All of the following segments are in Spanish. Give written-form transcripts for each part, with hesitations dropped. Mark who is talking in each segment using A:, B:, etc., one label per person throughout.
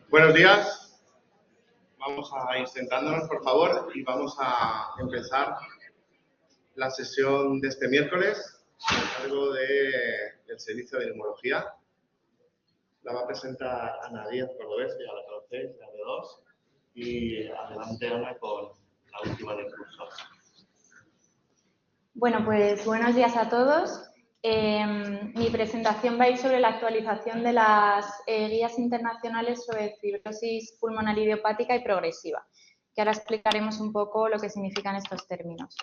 A: Buenos días. Vamos a ir sentándonos, por favor, y vamos a empezar la sesión de este miércoles a cargo del Servicio de Neumología. La va a presentar Ana Díaz Cordobés, que ya la conocéis, la de 2, y adelante Ana con la última del curso.
B: Bueno, pues buenos días a todos. Mi presentación va a ir sobre la actualización de las guías internacionales sobre fibrosis pulmonar idiopática y progresiva, que ahora explicaremos un poco lo que significan estos términos.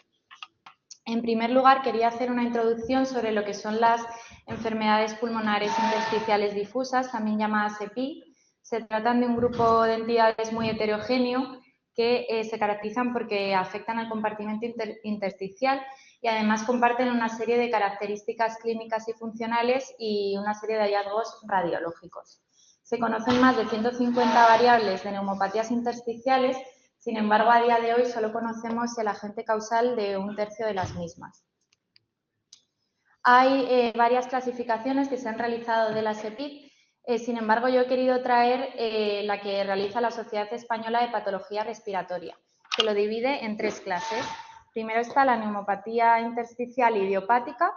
B: En primer lugar, quería hacer una introducción sobre lo que son las enfermedades pulmonares intersticiales difusas, también llamadas EPI. Se tratan de un grupo de entidades muy heterogéneo que se caracterizan porque afectan al compartimento intersticial y además comparten una serie de características clínicas y funcionales y una serie de hallazgos radiológicos. Se conocen más de 150 variables de neumopatías intersticiales. Sin embargo, a día de hoy solo conocemos el agente causal de un tercio de las mismas. Hay varias clasificaciones que se han realizado de las EPI. Sin embargo, yo he querido traer la que realiza la Sociedad Española de Patología Respiratoria, que lo divide en 3 clases. Primero está la neumopatía intersticial idiopática,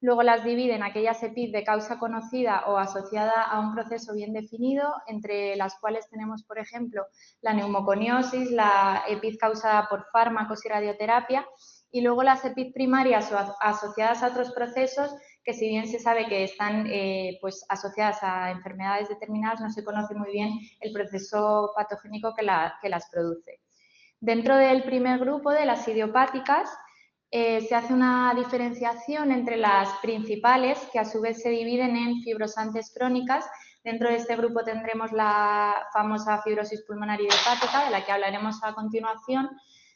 B: luego las divide en aquellas EPI de causa conocida o asociada a un proceso bien definido, entre las cuales tenemos, por ejemplo, la neumoconiosis, la EPI causada por fármacos y radioterapia, y luego las EPI primarias o asociadas a otros procesos que, si bien se sabe que están pues asociadas a enfermedades determinadas, no se conoce muy bien el proceso patogénico que las produce. Dentro del primer grupo, de las idiopáticas, se hace una diferenciación entre las principales, que a su vez se dividen en fibrosantes crónicas. Dentro de este grupo tendremos la famosa fibrosis pulmonar idiopática, de la que hablaremos a continuación,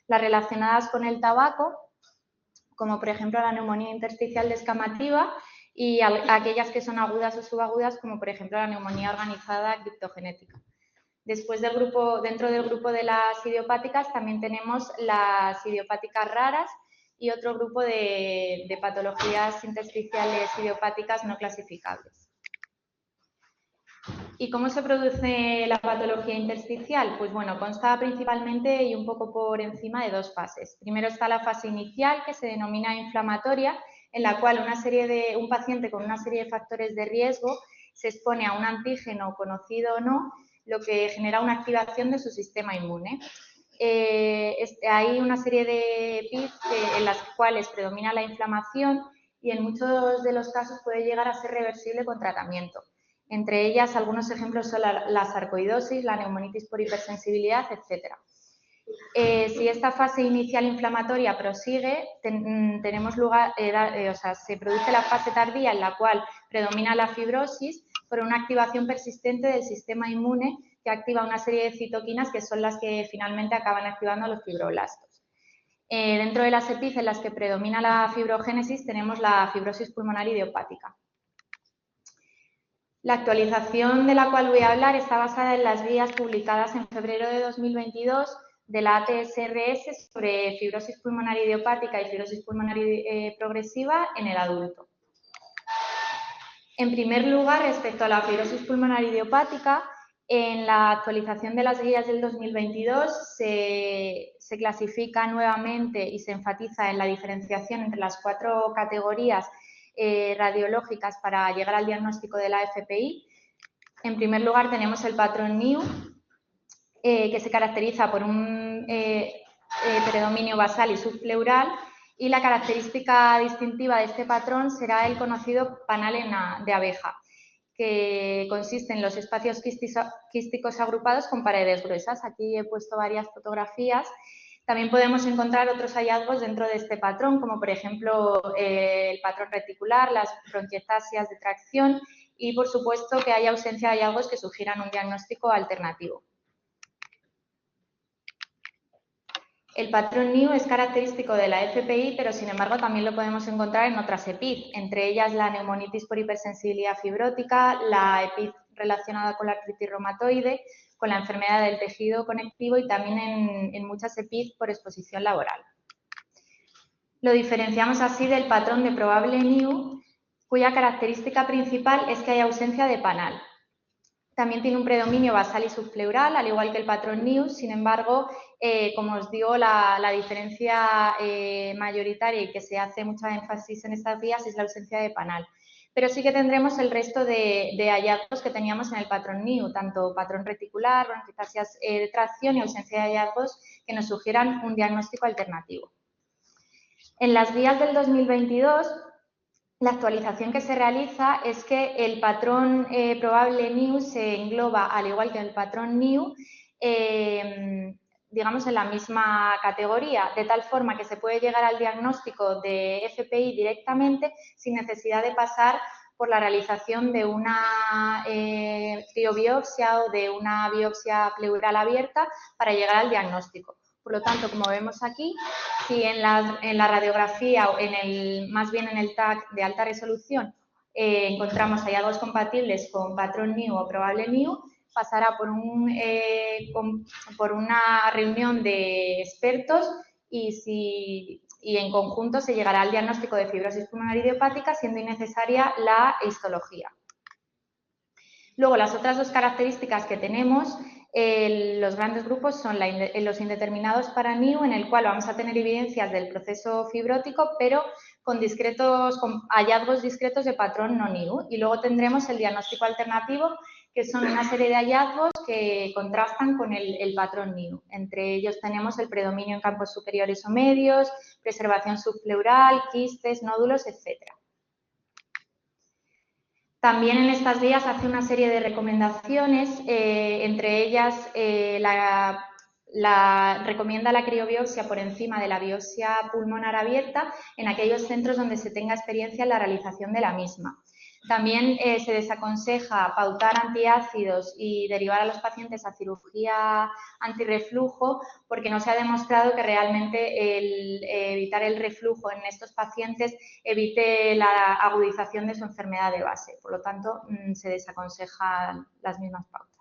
B: las relacionadas con el tabaco, como por ejemplo la neumonía intersticial descamativa, y aquellas que son agudas o subagudas, como por ejemplo la neumonía organizada criptogenética. Después dentro del grupo de las idiopáticas también tenemos las idiopáticas raras y otro grupo de patologías intersticiales idiopáticas no clasificables. ¿Y cómo se produce la patología intersticial? Pues bueno, consta principalmente y un poco por encima de 2 fases. Primero está la fase inicial, que se denomina inflamatoria, en la cual un paciente con una serie de factores de riesgo se expone a un antígeno, conocido o no, lo que genera una activación de su sistema inmune. Hay una serie de EPIs en las cuales predomina la inflamación y en muchos de los casos puede llegar a ser reversible con tratamiento. Entre ellas, algunos ejemplos son la sarcoidosis, la neumonitis por hipersensibilidad, etc. Si esta fase inicial inflamatoria prosigue, se produce la fase tardía, en la cual predomina la fibrosis por una activación persistente del sistema inmune que activa una serie de citoquinas que son las que finalmente acaban activando a los fibroblastos. Dentro de las EPIs en las que predomina la fibrogénesis tenemos la fibrosis pulmonar idiopática. La actualización de la cual voy a hablar está basada en las guías publicadas en febrero de 2022 de la ATSRS sobre fibrosis pulmonar idiopática y fibrosis pulmonar progresiva en el adulto. En primer lugar, respecto a la fibrosis pulmonar idiopática, en la actualización de las guías del 2022 se clasifica nuevamente y se enfatiza en la diferenciación entre las 4 categorías radiológicas para llegar al diagnóstico de la FPI. En primer lugar tenemos el patrón NIU, que se caracteriza por un predominio basal y subpleural, y la característica distintiva de este patrón será el conocido panal de abeja, que consiste en los espacios quísticos agrupados con paredes gruesas. Aquí he puesto varias fotografías. También podemos encontrar otros hallazgos dentro de este patrón, como por ejemplo el patrón reticular, las bronquiectasias de tracción y, por supuesto, que hay ausencia de hallazgos que sugieran un diagnóstico alternativo. El patrón NIU es característico de la FPI, pero sin embargo también lo podemos encontrar en otras EPI, entre ellas la neumonitis por hipersensibilidad fibrótica, la EPI relacionada con la artritis reumatoide, con la enfermedad del tejido conectivo y también en muchas EPI por exposición laboral. Lo diferenciamos así del patrón de probable NIU, cuya característica principal es que hay ausencia de panal. También tiene un predominio basal y subpleural, al igual que el patrón NIU. Sin embargo, como os digo, la diferencia mayoritaria y que se hace mucha énfasis en estas guías es la ausencia de panal. Pero sí que tendremos el resto de hallazgos que teníamos en el patrón NIU, tanto patrón reticular, bronquitasias de tracción y ausencia de hallazgos que nos sugieran un diagnóstico alternativo. En las guías del 2022, la actualización que se realiza es que el patrón probable NIU se engloba, al igual que el patrón NIU, digamos en la misma categoría, de tal forma que se puede llegar al diagnóstico de FPI directamente sin necesidad de pasar por la realización de una criobiopsia o de una biopsia pleural abierta para llegar al diagnóstico. Por lo tanto, como vemos aquí, si en la radiografía o más bien en el TAC de alta resolución encontramos hallazgos compatibles con patrón NIU o probable NIU, pasará por una reunión de expertos y en conjunto se llegará al diagnóstico de fibrosis pulmonar idiopática, siendo innecesaria la histología. Luego, las otras dos características que tenemos, los grandes grupos, son los indeterminados para NIU, en el cual vamos a tener evidencias del proceso fibrótico, pero con hallazgos discretos de patrón no NIU. Y luego tendremos el diagnóstico alternativo, que son una serie de hallazgos que contrastan con el patrón NIU. Entre ellos tenemos el predominio en campos superiores o medios, preservación subpleural, quistes, nódulos, etc. También en estas guías hace una serie de recomendaciones, entre ellas recomienda la criobiopsia por encima de la biopsia pulmonar abierta en aquellos centros donde se tenga experiencia en la realización de la misma. También se desaconseja pautar antiácidos y derivar a los pacientes a cirugía antirreflujo porque no se ha demostrado que realmente evitar el reflujo en estos pacientes evite la agudización de su enfermedad de base. Por lo tanto, se desaconsejan las mismas pautas.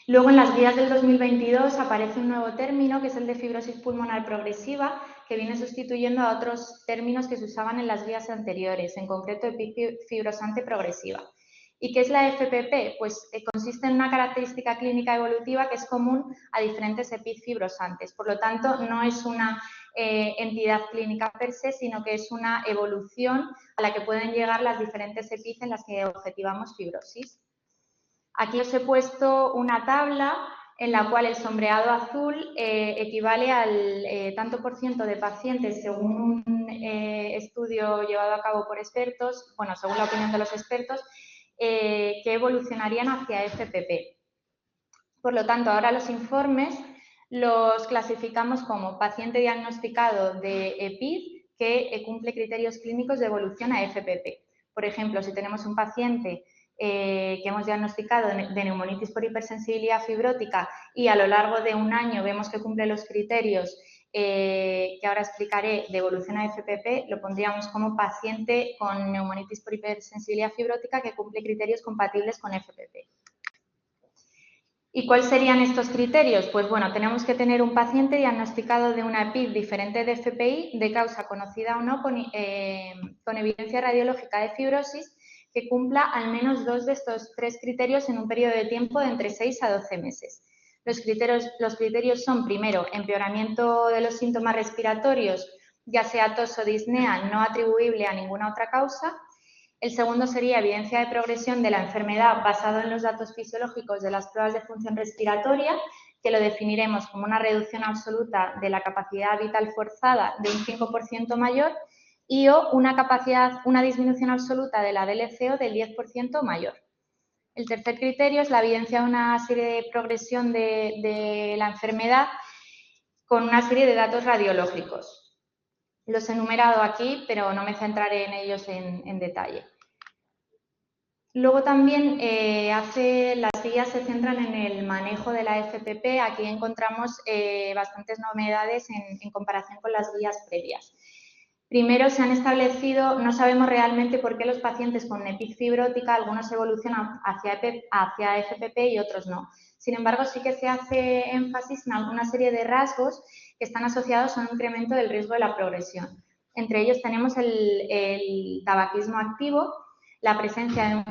B: Luego, en las guías del 2022 aparece un nuevo término, que es el de fibrosis pulmonar progresiva, que viene sustituyendo a otros términos que se usaban en las guías anteriores, en concreto EPID fibrosante progresiva. ¿Y qué es la FPP? Pues consiste en una característica clínica evolutiva que es común a diferentes EPID fibrosantes. Por lo tanto, no es una entidad clínica per se, sino que es una evolución a la que pueden llegar las diferentes EPID en las que objetivamos fibrosis. Aquí os he puesto una tabla en la cual el sombreado azul equivale al tanto por ciento de pacientes, según un estudio llevado a cabo por expertos, bueno, según la opinión de los expertos, que evolucionarían hacia FPP. Por lo tanto, ahora los informes los clasificamos como paciente diagnosticado de EPID que cumple criterios clínicos de evolución a FPP. Por ejemplo, si tenemos un paciente que hemos diagnosticado de neumonitis por hipersensibilidad fibrótica y a lo largo de un año vemos que cumple los criterios que ahora explicaré de evolución a FPP, lo pondríamos como paciente con neumonitis por hipersensibilidad fibrótica que cumple criterios compatibles con FPP. ¿Y cuáles serían estos criterios? Pues bueno, tenemos que tener un paciente diagnosticado de una EPID diferente de FPI, de causa conocida o no, con evidencia radiológica de fibrosis, que cumpla al menos 2 de estos 3 criterios en un periodo de tiempo de entre 6 a 12 meses. Los criterios son, primero, empeoramiento de los síntomas respiratorios, ya sea tos o disnea, no atribuible a ninguna otra causa. El segundo sería evidencia de progresión de la enfermedad basado en los datos fisiológicos de las pruebas de función respiratoria, que lo definiremos como una reducción absoluta de la capacidad vital forzada de un 5% mayor y o una disminución absoluta de la DLCO del 10% mayor. El tercer criterio es la evidencia de una serie de progresión de la enfermedad con una serie de datos radiológicos. Los he enumerado aquí, pero no me centraré en ellos en detalle. Luego también las guías se centran en el manejo de la FPP. Aquí encontramos bastantes novedades en comparación con las guías previas. Primero, se han establecido, no sabemos realmente por qué los pacientes con EPID fibrótica, algunos evolucionan hacia FPP y otros no. Sin embargo, sí que se hace énfasis en alguna serie de rasgos que están asociados a un incremento del riesgo de la progresión. Entre ellos tenemos el tabaquismo activo, la presencia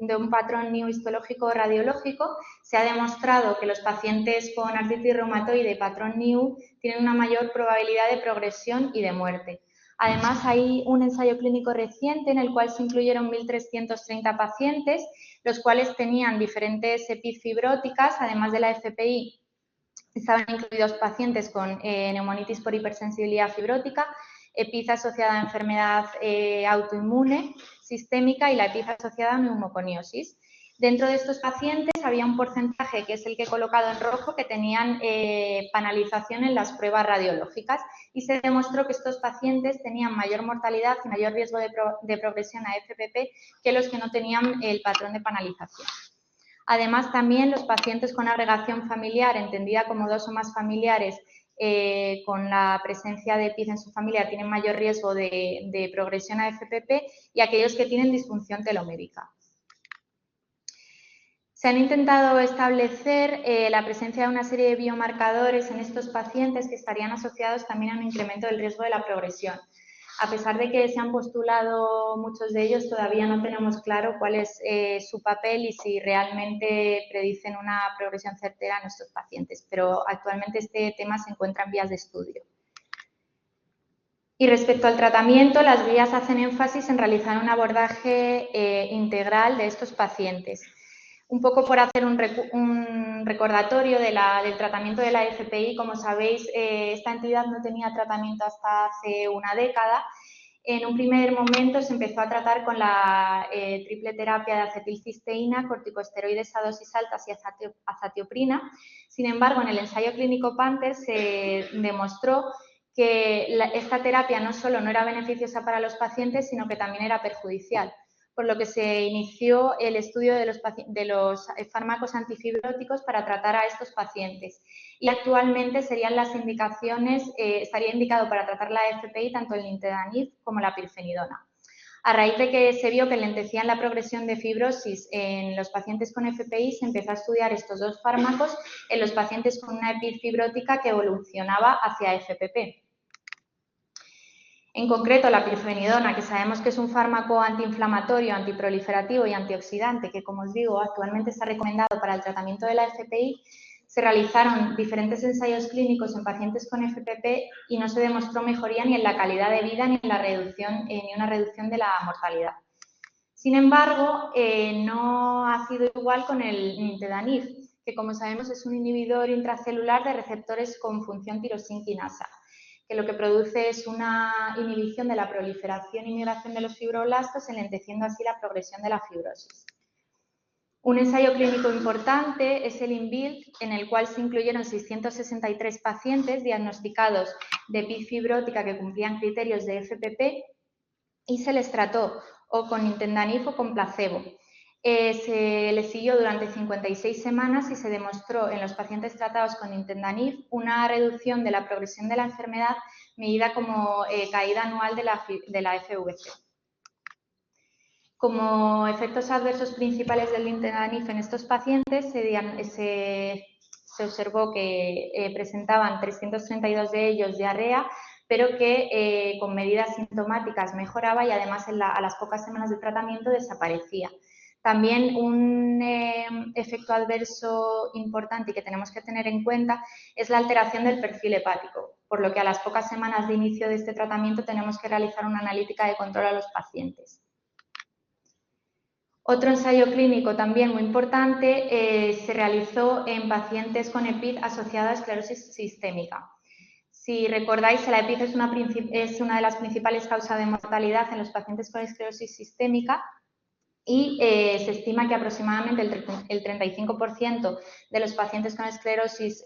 B: de un patrón new histológico radiológico, se ha demostrado que los pacientes con artritis reumatoide y patrón new tienen una mayor probabilidad de progresión y de muerte. Además, hay un ensayo clínico reciente en el cual se incluyeron 1.330 pacientes, los cuales tenían diferentes EPIs fibróticas, además de la FPI. Estaban incluidos pacientes con neumonitis por hipersensibilidad fibrótica, EPIs asociada a enfermedad autoinmune sistémica y la EPIs asociada a neumoconiosis. Dentro de estos pacientes había un porcentaje, que es el que he colocado en rojo, que tenían panalización en las pruebas radiológicas y se demostró que estos pacientes tenían mayor mortalidad y mayor riesgo de progresión a FPP que los que no tenían el patrón de panalización. Además, también los pacientes con agregación familiar, entendida como 2 o más familiares, con la presencia de EPIs en su familia, tienen mayor riesgo de progresión a FPP y aquellos que tienen disfunción telomérica. Se han intentado establecer la presencia de una serie de biomarcadores en estos pacientes que estarían asociados también a un incremento del riesgo de la progresión. A pesar de que se han postulado muchos de ellos, todavía no tenemos claro cuál es su papel y si realmente predicen una progresión certera en estos pacientes, pero actualmente este tema se encuentra en vías de estudio. Y respecto al tratamiento, las guías hacen énfasis en realizar un abordaje integral de estos pacientes. Un poco por hacer un recordatorio del tratamiento de la FPI, como sabéis, esta entidad no tenía tratamiento hasta hace una década. En un primer momento se empezó a tratar con la triple terapia de acetilcisteína, corticosteroides a dosis altas y azatioprina. Sin embargo, en el ensayo clínico PANTHER se demostró que esta terapia no solo no era beneficiosa para los pacientes, sino que también era perjudicial, por lo que se inició el estudio de los fármacos antifibróticos para tratar a estos pacientes. Y actualmente serían las indicaciones, estaría indicado para tratar la FPI tanto el nintedanib como la pirfenidona. A raíz de que se vio que lentecían la progresión de fibrosis en los pacientes con FPI, se empezó a estudiar estos 2 fármacos en los pacientes con una EPID fibrótica que evolucionaba hacia FPP. En concreto, la pirfenidona, que sabemos que es un fármaco antiinflamatorio, antiproliferativo y antioxidante, que, como os digo, actualmente está recomendado para el tratamiento de la FPI, se realizaron diferentes ensayos clínicos en pacientes con FPP y no se demostró mejoría ni en la calidad de vida ni en la reducción, ni una reducción de la mortalidad. Sin embargo, no ha sido igual con el nintedanib, que, como sabemos, es un inhibidor intracelular de receptores con función tirosinquinasa, que lo que produce es una inhibición de la proliferación y migración de los fibroblastos, enlenteciendo así la progresión de la fibrosis. Un ensayo clínico importante es el INBUILD, en el cual se incluyeron 663 pacientes diagnosticados de EPID fibrótica que cumplían criterios de FPP y se les trató o con nintedanib o con placebo. Se les siguió durante 56 semanas y se demostró en los pacientes tratados con nintedanib una reducción de la progresión de la enfermedad medida como caída anual de la FVC. Como efectos adversos principales del nintedanib en estos pacientes, se observó que presentaban 332 de ellos diarrea, pero que con medidas sintomáticas mejoraba y además a las pocas semanas de tratamiento desaparecía. También un efecto adverso importante y que tenemos que tener en cuenta es la alteración del perfil hepático, por lo que a las pocas semanas de inicio de este tratamiento tenemos que realizar una analítica de control a los pacientes. Otro ensayo clínico también muy importante se realizó en pacientes con EPID asociada a esclerosis sistémica. Si recordáis, la EPID es una de las principales causas de mortalidad en los pacientes con esclerosis sistémica y se estima que aproximadamente el 35% de los pacientes con esclerosis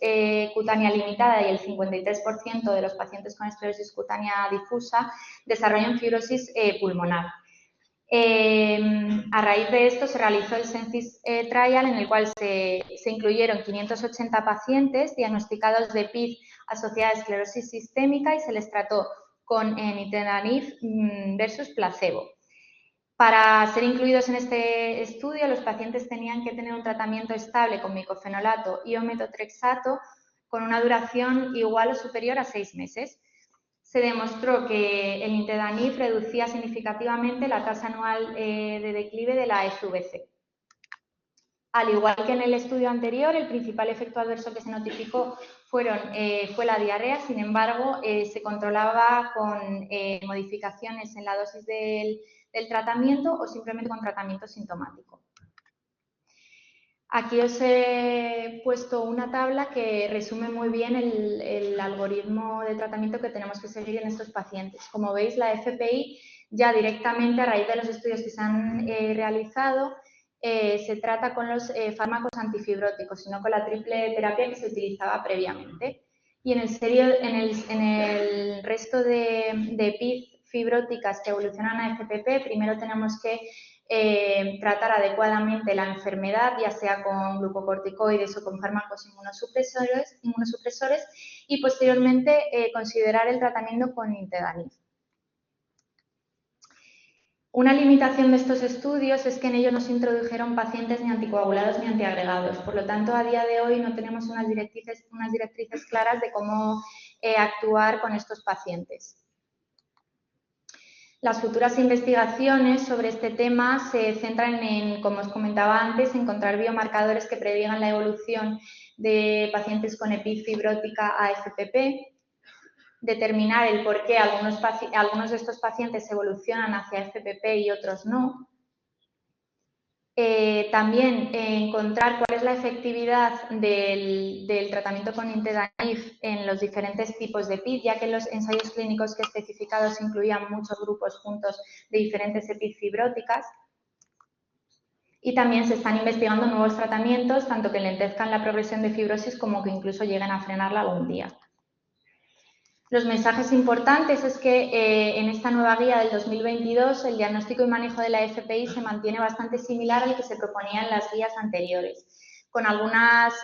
B: cutánea limitada y el 53% de los pacientes con esclerosis cutánea difusa desarrollan fibrosis pulmonar. A raíz de esto se realizó el SENSIS Trial, en el cual se incluyeron 580 pacientes diagnosticados de EPID asociada a esclerosis sistémica y se les trató con nintedanib versus placebo. Para ser incluidos en este estudio, los pacientes tenían que tener un tratamiento estable con micofenolato y o metotrexato con una duración igual o superior a 6 meses. se demostró que el nintedanib reducía significativamente la tasa anual de declive de la FVC. Al igual que en el estudio anterior, el principal efecto adverso que se notificó fue la diarrea. Sin embargo, se controlaba con modificaciones en la dosis del tratamiento o simplemente con tratamiento sintomático. Aquí os he puesto una tabla que resume muy bien el algoritmo de tratamiento que tenemos que seguir en estos pacientes. Como veis, la FPI ya directamente, a raíz de los estudios que se han realizado, se trata con los fármacos antifibróticos, sino con la triple terapia que se utilizaba previamente. Y en el resto de PID fibróticas que evolucionan a FPP, primero tenemos que tratar adecuadamente la enfermedad, ya sea con glucocorticoides o con fármacos inmunosupresores y posteriormente considerar el tratamiento con nintedanib. Una limitación de estos estudios es que en ellos no se introdujeron pacientes ni anticoagulados ni antiagregados. Por lo tanto, a día de hoy no tenemos unas directrices claras de cómo actuar con estos pacientes. Las futuras investigaciones sobre este tema se centran en, como os comentaba antes, encontrar biomarcadores que predigan la evolución de pacientes con EPID fibrótica a FPP, determinar el por qué algunos de estos pacientes evolucionan hacia FPP y otros no. También encontrar cuál es la efectividad del tratamiento con nintedanib en los diferentes tipos de PID, ya que en los ensayos clínicos que he especificado se incluían muchos grupos juntos de diferentes EPID fibróticas. Y también se están investigando nuevos tratamientos, tanto que lentezcan la progresión de fibrosis como que incluso lleguen a frenarla algún día. Los mensajes importantes es que en esta nueva guía del 2022 el diagnóstico y manejo de la FPI se mantiene bastante similar al que se proponía en las guías anteriores, con algunas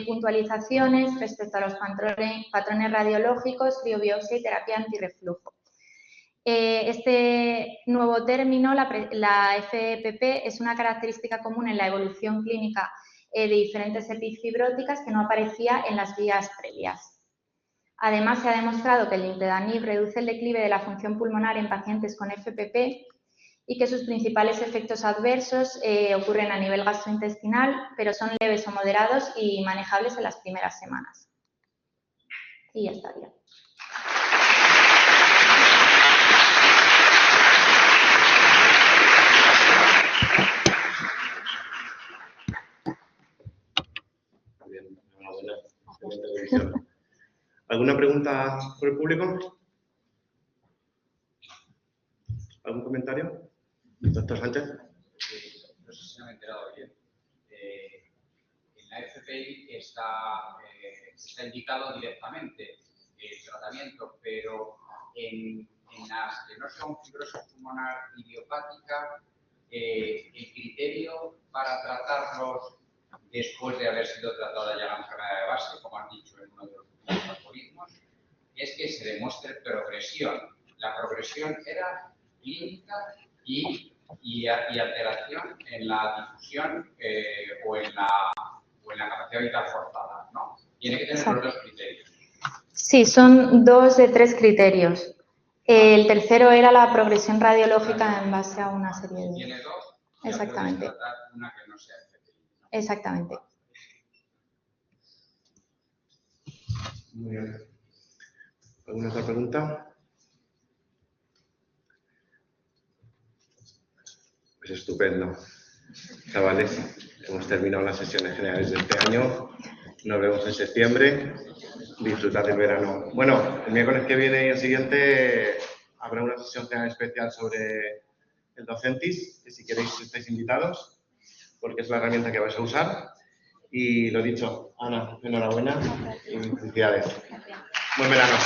B: puntualizaciones respecto a los patrones radiológicos, criobiopsia y terapia antirreflujo. Este nuevo término, la FPP, es una característica común en la evolución clínica de diferentes EPID fibróticas que no aparecía en las guías previas. Además, se ha demostrado que el nintedanib reduce el declive de la función pulmonar en pacientes con FPP y que sus principales efectos adversos ocurren a nivel gastrointestinal, pero son leves o moderados y manejables en las primeras semanas. Y ya estaría.
A: Bien, enhorabuena. Excelente revisión. ¿Alguna pregunta por el público? ¿Algún comentario? Doctor Sánchez.
C: No sé si no me he enterado bien. En la FPI está indicado directamente el tratamiento, pero en las que no son fibrosis pulmonar idiopática, el criterio para tratarlos después de haber sido tratada ya la enfermedad de base, como han dicho en uno de los algoritmos, es que se demuestre progresión. La progresión era clínica y alteración en la difusión o en la capacidad vital forzada, ¿no? Tiene que tener los dos criterios.
B: Sí, son 2 de 3 criterios. El tercero era la progresión radiológica en base a una serie de...
C: Tiene 2.
B: Exactamente.
C: Tratar una que no sea FPI, ¿no?
B: Exactamente.
A: Muy bien. ¿Alguna otra pregunta? Pues estupendo. Chavales, hemos terminado las sesiones generales de este año. Nos vemos en septiembre. Disfrutad del verano. Bueno, el miércoles que viene y el siguiente habrá una sesión general especial sobre el Docentis, que si queréis estáis invitados, porque es la herramienta que vais a usar. Y lo dicho, Ana, enhorabuena y felicidades. Buen verano.